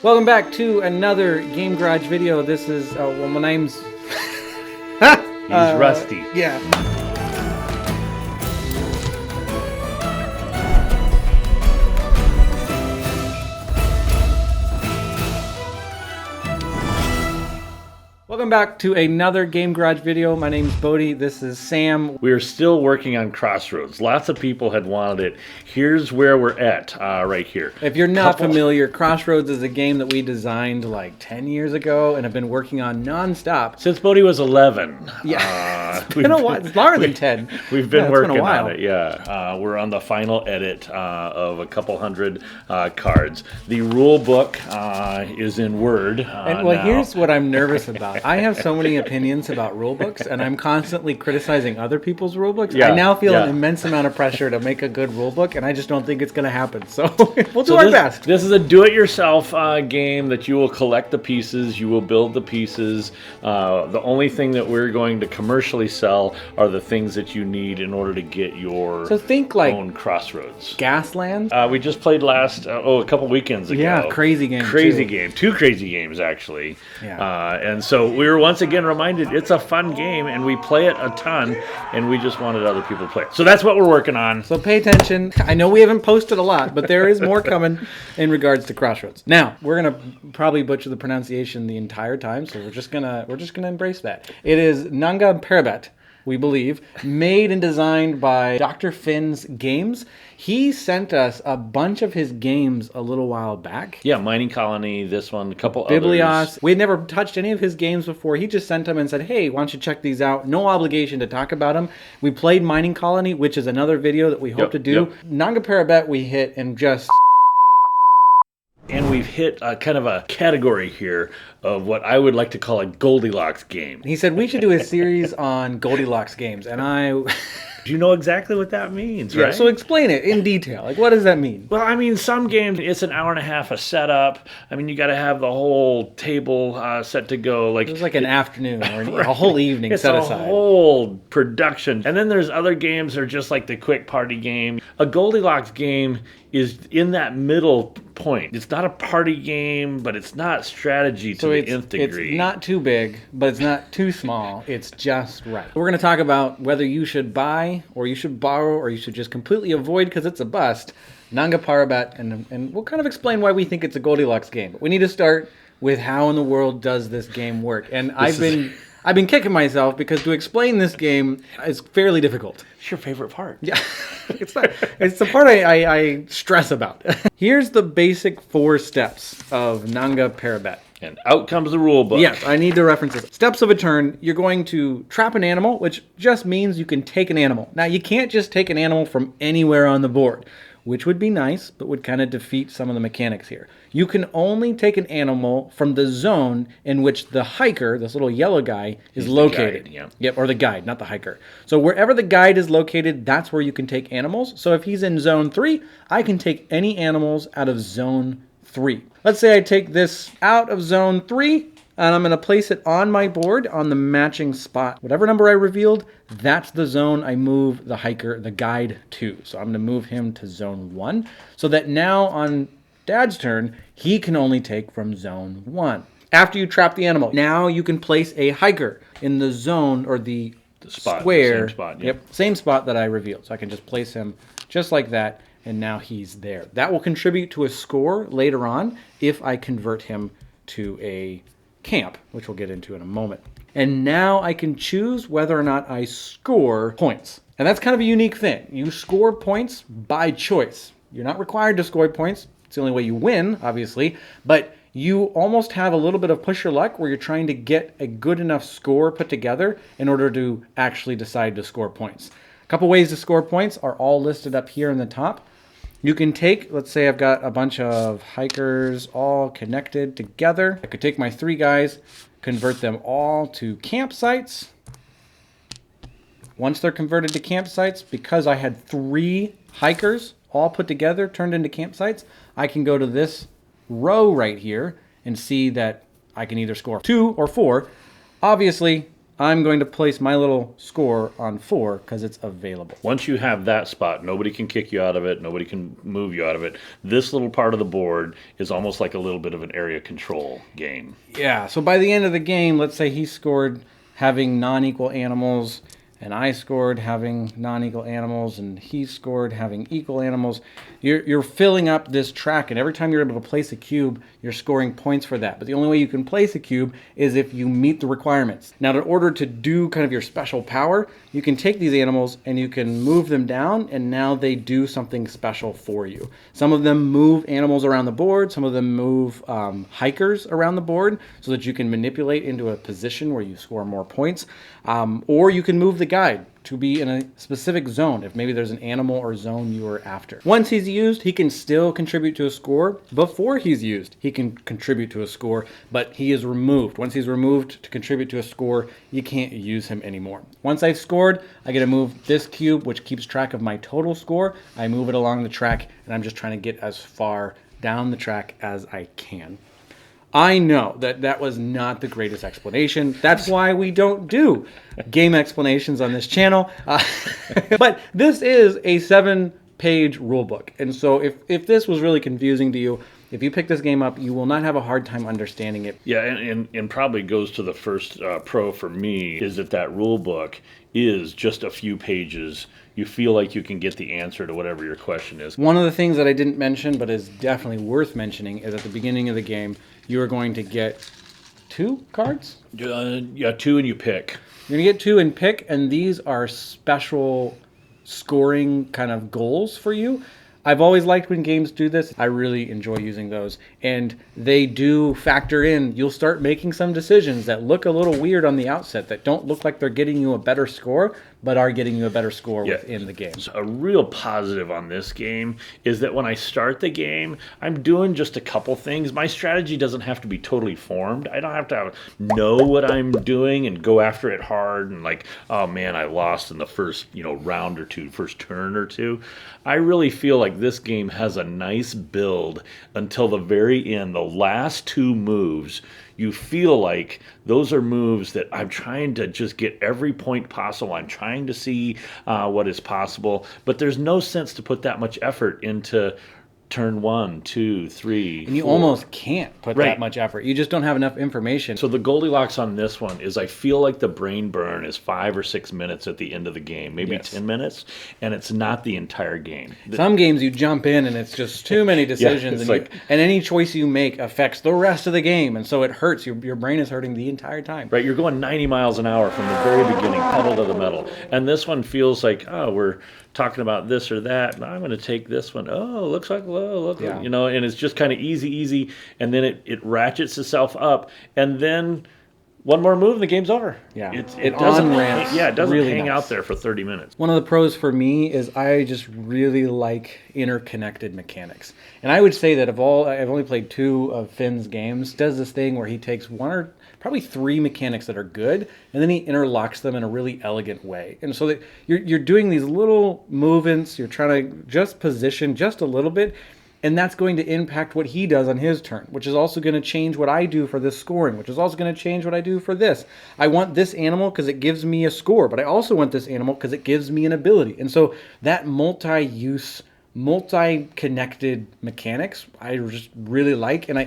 Welcome back to another Game Garage video. This is, well, my name's... He's Rusty. Yeah. Welcome back to another Game Garage video. My name's Bodie. This is Sam. We are still working on Crossroads. Lots of people had wanted it. Here's where we're at, right here. If you're not familiar, Crossroads is a game that we designed like 10 years ago and have been working on non-stop. Since Bodie was 11. Yeah, it's been a while. It's longer than 10. We've been working on it, yeah. We're on the final edit of a couple hundred cards. The rule book is in Word and well, now. Here's what I'm nervous about. I have so many opinions about rule books, and I'm constantly criticizing other people's rule books. Yeah, I now feel yeah. an immense amount of pressure to make a good rule book, and I just don't think it's going to happen. So we'll do our best. This is a do-it-yourself game that you will collect the pieces, you will build the pieces. The only thing that we're going to commercially sell are the things that you need in order to get your own Crossroads. Gasland? We just played a couple weekends ago. Yeah, crazy game. Crazy game. Two crazy games, actually. Yeah. And so we were once again reminded it's a fun game, and we play it a ton, and we just wanted other people to play it. So that's what we're working on. So pay attention. I know we haven't posted a lot, but there is more coming in regards to Crossroads. Now, we're gonna probably butcher the pronunciation the entire time, so we're just gonna embrace that. It is Nanga Parabat, we believe, made and designed by Dr. Finn's Games. He sent us a bunch of his games a little while back. Yeah, Mining Colony, this one, a couple Biblios. others. We had never touched any of his games before. He just sent them and said, hey, why don't you check these out? No obligation to talk about them. We played Mining Colony, which is another video that we hope to do. Nanga Parabat we hit and just... And we've hit kind of a category here of what I would like to call a Goldilocks game. He said we should do a series on Goldilocks games, and I... Do you know exactly what that means, right? So explain it in detail. Like, what does that mean? Well, I mean, some games, it's an hour and a half a setup. I mean, you got to have the whole table set to go. Like, it was like an afternoon or a whole evening set aside. It's a whole production. And then there's other games that are just like the quick party game. A Goldilocks game is in that middle point. It's not a party game, but it's not strategy to the nth degree. It's not too big, but it's not too small. It's just right. We're going to talk about whether you should buy or you should borrow or you should just completely avoid because it's a bust, Nanga Parabat, and we'll kind of explain why we think it's a Goldilocks game. But we need to start with how in the world does this game work. And I've been kicking myself because to explain this game is fairly difficult. It's your favorite part. Yeah, it's the part I stress about. Here's the basic 4 steps of Nanga Parabat. And out comes the rule book. Yes, I need to reference this. Steps of a turn, you're going to trap an animal, which just means you can take an animal. Now, you can't just take an animal from anywhere on the board, which would be nice, but would kind of defeat some of the mechanics here. You can only take an animal from the zone in which the hiker, this little yellow guy, is located. Guide, yeah. Yep, or the guide, not the hiker. So wherever the guide is located, that's where you can take animals. So if he's in zone 3, I can take any animals out of zone 3. Let's say I take this out of zone 3, and I'm going to place it on my board on the matching spot. Whatever number I revealed, that's the zone I move the hiker, the guide, to. So I'm going to move him to zone 1, so that now on Dad's turn, he can only take from zone 1. After you trap the animal, now you can place a hiker in the zone, or the spot, square. The same spot, Yep, same spot that I revealed. So I can just place him just like that, and now he's there. That will contribute to a score later on if I convert him to a camp, which we'll get into in a moment. And now I can choose whether or not I score points. And that's kind of a unique thing. You score points by choice. You're not required to score points. It's the only way you win, obviously. But you almost have a little bit of push your luck where you're trying to get a good enough score put together in order to actually decide to score points. A couple ways to score points are all listed up here in the top. You can take, let's say I've got a bunch of hikers all connected together. I could take my 3 guys, convert them all to campsites. Once they're converted to campsites, because I had 3 hikers all put together, turned into campsites, I can go to this row right here and see that I can either score 2 or 4. Obviously, I'm going to place my little score on 4 because it's available. Once you have that spot, nobody can kick you out of it. Nobody can move you out of it. This little part of the board is almost like a little bit of an area control game. Yeah, so by the end of the game, let's say he scored having non-equal animals, and I scored having non-equal animals, and he scored having equal animals. You're filling up this track, and every time you're able to place a cube, you're scoring points for that. But the only way you can place a cube is if you meet the requirements. Now, in order to do kind of your special power, you can take these animals and you can move them down, and now they do something special for you. Some of them move animals around the board. Some of them move hikers around the board so that you can manipulate into a position where you score more points. Or you can move the guide to be in a specific zone if maybe there's an animal or zone you are after. Once he's used, he can still contribute to a score. Before he's used, he can contribute to a score, but he is removed. Once he's removed to contribute to a score, you can't use him anymore. Once I've scored, I get to move this cube, which keeps track of my total score. I move it along the track, and I'm just trying to get as far down the track as I can. I know that was not the greatest explanation. That's why we don't do game explanations on this channel. But this is a 7-page rulebook. And so if this was really confusing to you, if you pick this game up, you will not have a hard time understanding it. Yeah, and probably goes to the first pro for me, is that rule book is just a few pages. You feel like you can get the answer to whatever your question is. One of the things that I didn't mention, but is definitely worth mentioning, is at the beginning of the game, you are going to get 2 cards? Yeah, 2 and you pick. You're going to get 2 and pick, and these are special scoring kind of goals for you. I've always liked when games do this. I really enjoy using those. And they do factor in, you'll start making some decisions that look a little weird on the outset, that don't look like they're getting you a better score, but are getting you a better score within the game. So a real positive on this game is that when I start the game, I'm doing just a couple things. My strategy doesn't have to be totally formed. I don't have to know what I'm doing and go after it hard and like, oh man, I lost in the first round or two, first turn or two. I really feel like this game has a nice build until the very end. The last 2 moves, you feel like those are moves that I'm trying to just get every point possible. I'm trying to see what is possible, but there's no sense to put that much effort into turn 1, 2, 3, and you 4. almost can't put that much effort. You just don't have enough information. So the Goldilocks on this one is I feel like the brain burn is 5 or 6 minutes at the end of the game, maybe 10 minutes, and it's not the entire game. Some games you jump in and it's just too many decisions, and any choice you make affects the rest of the game, and so it hurts. Your brain is hurting the entire time. Right, you're going 90 miles an hour from the very beginning, pedal to the metal. And this one feels like, oh, we're talking about this or that, and I'm going to take this one. Oh, looks like look, and it's just kind of easy, and then it ratchets itself up, and then one more move and the game's over. Yeah, it doesn't really hang nice. out there for 30 minutes. One of the pros for me is I just really like interconnected mechanics, and I would say that I've only played 2 of Finn's games. Does this thing where he takes 1 or probably 3 mechanics that are good, and then he interlocks them in a really elegant way. And so that you're doing these little movements, you're trying to just position just a little bit, and that's going to impact what he does on his turn, which is also going to change what I do for this scoring, which is also going to change what I do for this. I want this animal because it gives me a score, but I also want this animal because it gives me an ability. And so that multi-use, multi-connected mechanics, I just really like, and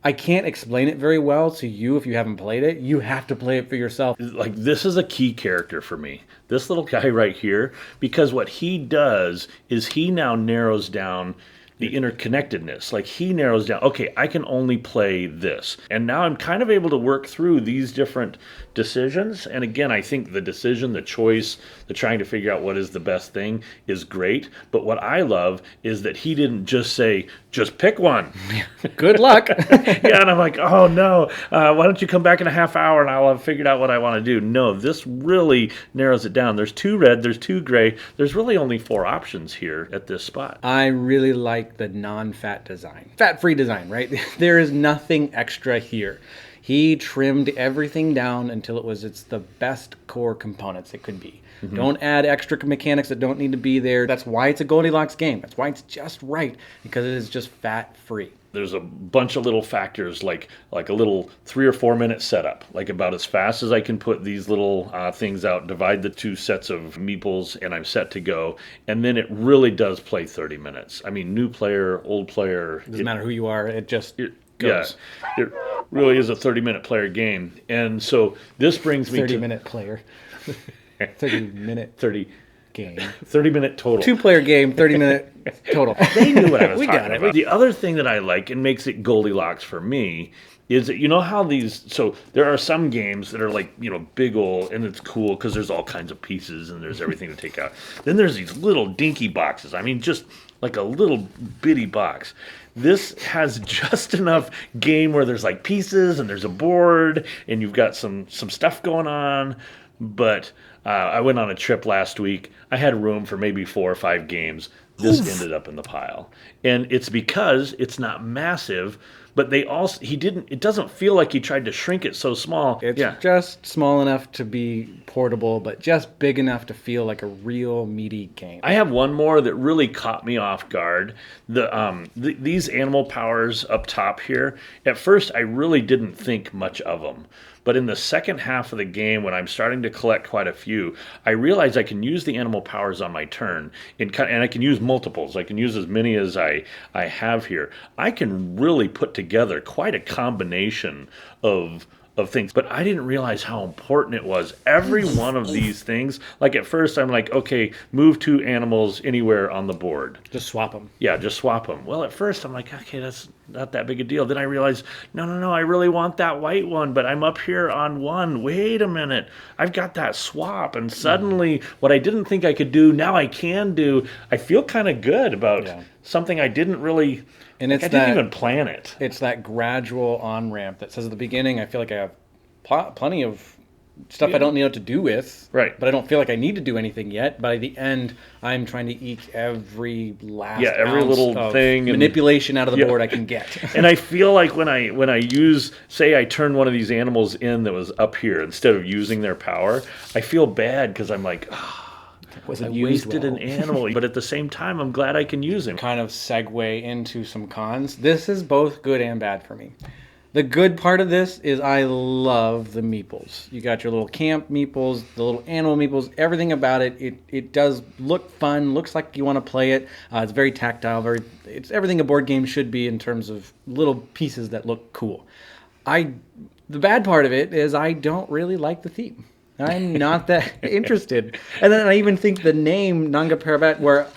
I can't explain it very well to you if you haven't played it. You have to play it for yourself. Like, this is a key character for me. This little guy right here, because what he does is he now narrows down the interconnectedness. Like, he narrows down, okay, I can only play this. And now I'm kind of able to work through these different decisions. And again, I think the decision, the choice, the trying to figure out what is the best thing is great. But what I love is that he didn't just say, just pick one. Good luck. Yeah, and I'm like, oh no, why don't you come back in a half hour and I'll have figured out what I want to do. No, this really narrows it down. There's 2 red, there's 2 gray. There's really only 4 options here at this spot. I really like the non-fat design. Fat-free design, right? There is nothing extra here. He trimmed everything down until it's the best core components it could be. Mm-hmm. Don't add extra mechanics that don't need to be there. That's why it's a Goldilocks game. That's why it's just right, because it is just fat-free. there's a bunch of little factors like a little 3 or 4 minute setup, like about as fast as I can put these little things out, divide the 2 sets of meeples, and I'm set to go. And then it really does play 30 minutes. I mean, new player, old player. Doesn't matter who you are. It just goes. Yeah, it really is a 30-minute player game. And so this brings me 30-minute player. 30-minute 30 game. 30-minute total. 2-player game, 30-minute total. They knew what I was We talking got it. about. The other thing that I like and makes it Goldilocks for me is that, you know how these, so there are some games that are like, you know, big old, and it's cool because there's all kinds of pieces and there's everything to take out. Then there's these little dinky boxes. I mean, just like a little bitty box. This has just enough game where there's like pieces and there's a board and you've got some stuff going on. But I went on a trip last week. I had room for maybe 4 or 5 games. This ended up in the pile. And it's because it's not massive, but it doesn't feel like he tried to shrink it so small. It's just small enough to be portable, but just big enough to feel like a real meaty game. I have one more that really caught me off guard. These animal powers up top here, at first I really didn't think much of them. But in the second half of the game, when I'm starting to collect quite a few, I realize I can use the animal powers on my turn, and I can use multiples. I can use as many as I have here. I can really put together quite a combination of things, but I didn't realize how important it was. Every one of these things, like at first I'm like, okay, move 2 animals anywhere on the board. Just swap them. Yeah, just swap them. Well, at first I'm like, okay, that's not that big a deal. Then I realized, no, I really want that white one, but I'm up here on 1. Wait a minute. I've got that swap. And suddenly what I didn't think I could do, now I can do. I feel kind of good about something I didn't really... And I didn't even plan it. It's that gradual on-ramp that says at the beginning, I feel like I have plenty of stuff I don't know what to do with. Right. But I don't feel like I need to do anything yet. But at the end, I'm trying to eke every last every ounce little of thing manipulation out of the board I can get. And I feel like when I use, say I turn one of these animals in that was up here instead of using their power, I feel bad because I'm like, I wasted an animal, but at the same time, I'm glad I can use him. Kind of segue into some cons. This is both good and bad for me. The good part of this is I love the meeples. You got your little camp meeples, the little animal meeples, everything about it. It does look fun, looks like you want to play it. It's very tactile, it's everything a board game should be in terms of little pieces that look cool. The bad part of it is I don't really like the theme. I'm not that interested. And then I even think the name Nanga Parabat, where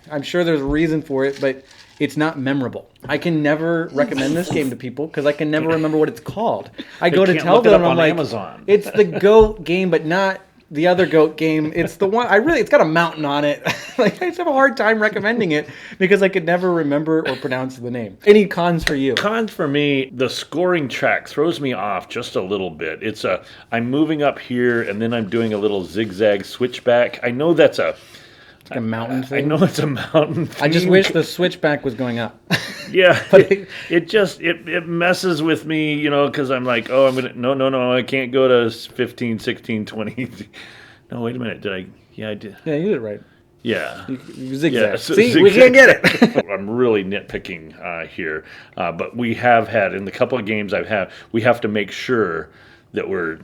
I'm sure there's a reason for it, but it's not memorable. I can never recommend this game to people because I can never remember what it's called. I go to tell them, I'm like, Amazon. It's the goat game, but not the other goat game. It's the one, it's got a mountain on it. Like, I just have a hard time recommending it because I could never remember or pronounce the name. Any cons for you? Cons for me, the scoring track throws me off just a little bit. I'm moving up here and then I'm doing a little zigzag switchback. I know that's like a mountain thing? I know it's a mountain thing. I just wish the switchback was going up. Yeah, it messes with me, you know, because I'm like, oh, no, I can't go to 15, 16, 20. No, wait a minute, I did. Yeah, you did it right. Yeah. You zigzag. Yeah, See, zigzag. We can't get it. I'm really nitpicking here, but we have had, in the couple of games we have to make sure that we're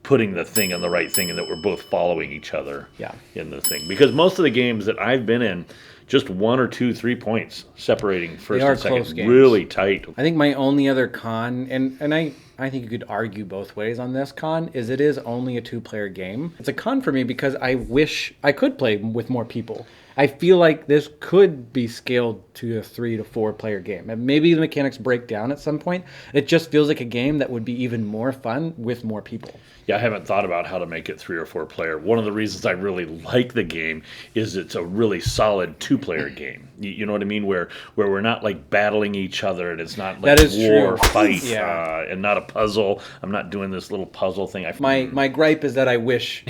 putting the thing on the right thing and that we're both following each other in the thing. Because most of the games that I've been in, just 1 or 2, 3 points separating first and second. Games. Really tight. I think my only other con, and I think you could argue both ways on this con, is it is only a 2-player game. It's a con for me because I wish I could play with more people. I feel like this could be scaled to a 3 to 4 player game. And maybe the mechanics break down at some point. It just feels like a game that would be even more fun with more people. Yeah, I haven't thought about how to make it 3 or 4 player. One of the reasons I really like the game is it's a really solid 2-player game. You know what I mean? Where we're not like battling each other and it's not like war, fight, and not a puzzle. I'm not doing this little puzzle thing. My gripe is that I wish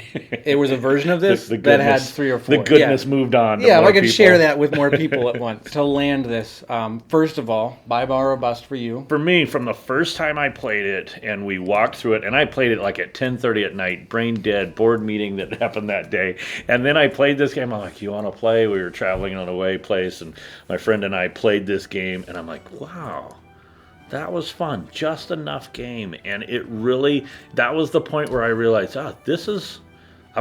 it was a version of this the that had goodness- 3 or 4. The goodness moved on. To Yeah, if more I could people. share that with more people at once. To land this, first of all, buy, borrow, or bust for you. For me, from the first time I played it and we walked through it, and I played it like at 10:30 at night, brain dead, board meeting that happened that day. And then I played this game. I'm like, you want to play? We were traveling on a way place, and my friend and I played this game, and I'm like, wow. That was fun. Just enough game. And it really, that was the point where I realized, I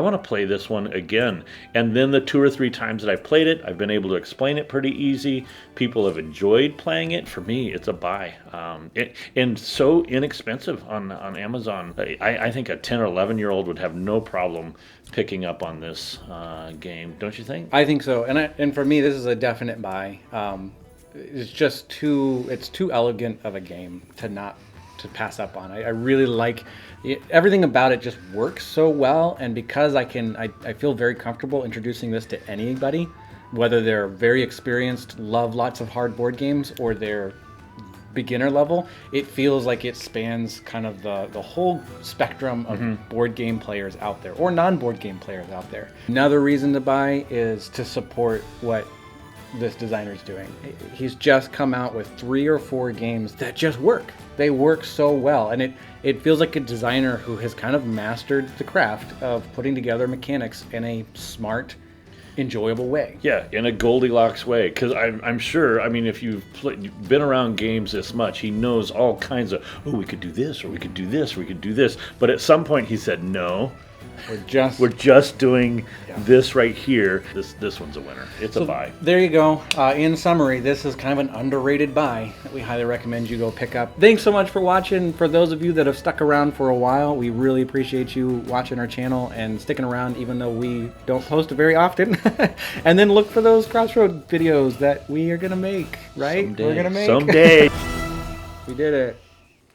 want to play this one again. And then the 2 or 3 times that I played it, I've been able to explain it pretty easy. People have enjoyed playing it. For me, it's a buy. And so inexpensive on Amazon. I think a 10 or 11-year-old would have no problem picking up on this game. Don't you think? I think so. And for me, this is a definite buy. It's just too elegant of a game to pass up on. I really like it. Everything about it just works so well, and because I feel very comfortable introducing this to anybody, whether they're very experienced, love lots of hard board games, or they're beginner level. It feels like it spans kind of the whole spectrum of board game players out there, or non-board game players out there. Another reason to buy is to support what this designer's doing. He's just come out with 3 or 4 games that just work. They work so well, and it feels like a designer who has kind of mastered the craft of putting together mechanics in a smart, enjoyable way. Yeah, in a Goldilocks way. Because I'm sure, I mean, if you've been around games this much, he knows all kinds of, we could do this, or we could do this, or we could do this. But at some point he said, no. We're just doing this right here. This one's a winner. It's a buy. There you go. In summary, this is kind of an underrated buy that we highly recommend you go pick up. Thanks so much for watching. For those of you that have stuck around for a while, we really appreciate you watching our channel and sticking around even though we don't post very often. And then look for those crossroads videos that we are going to make, right? Someday. We're going to make. Someday. We did it.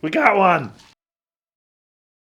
We got one.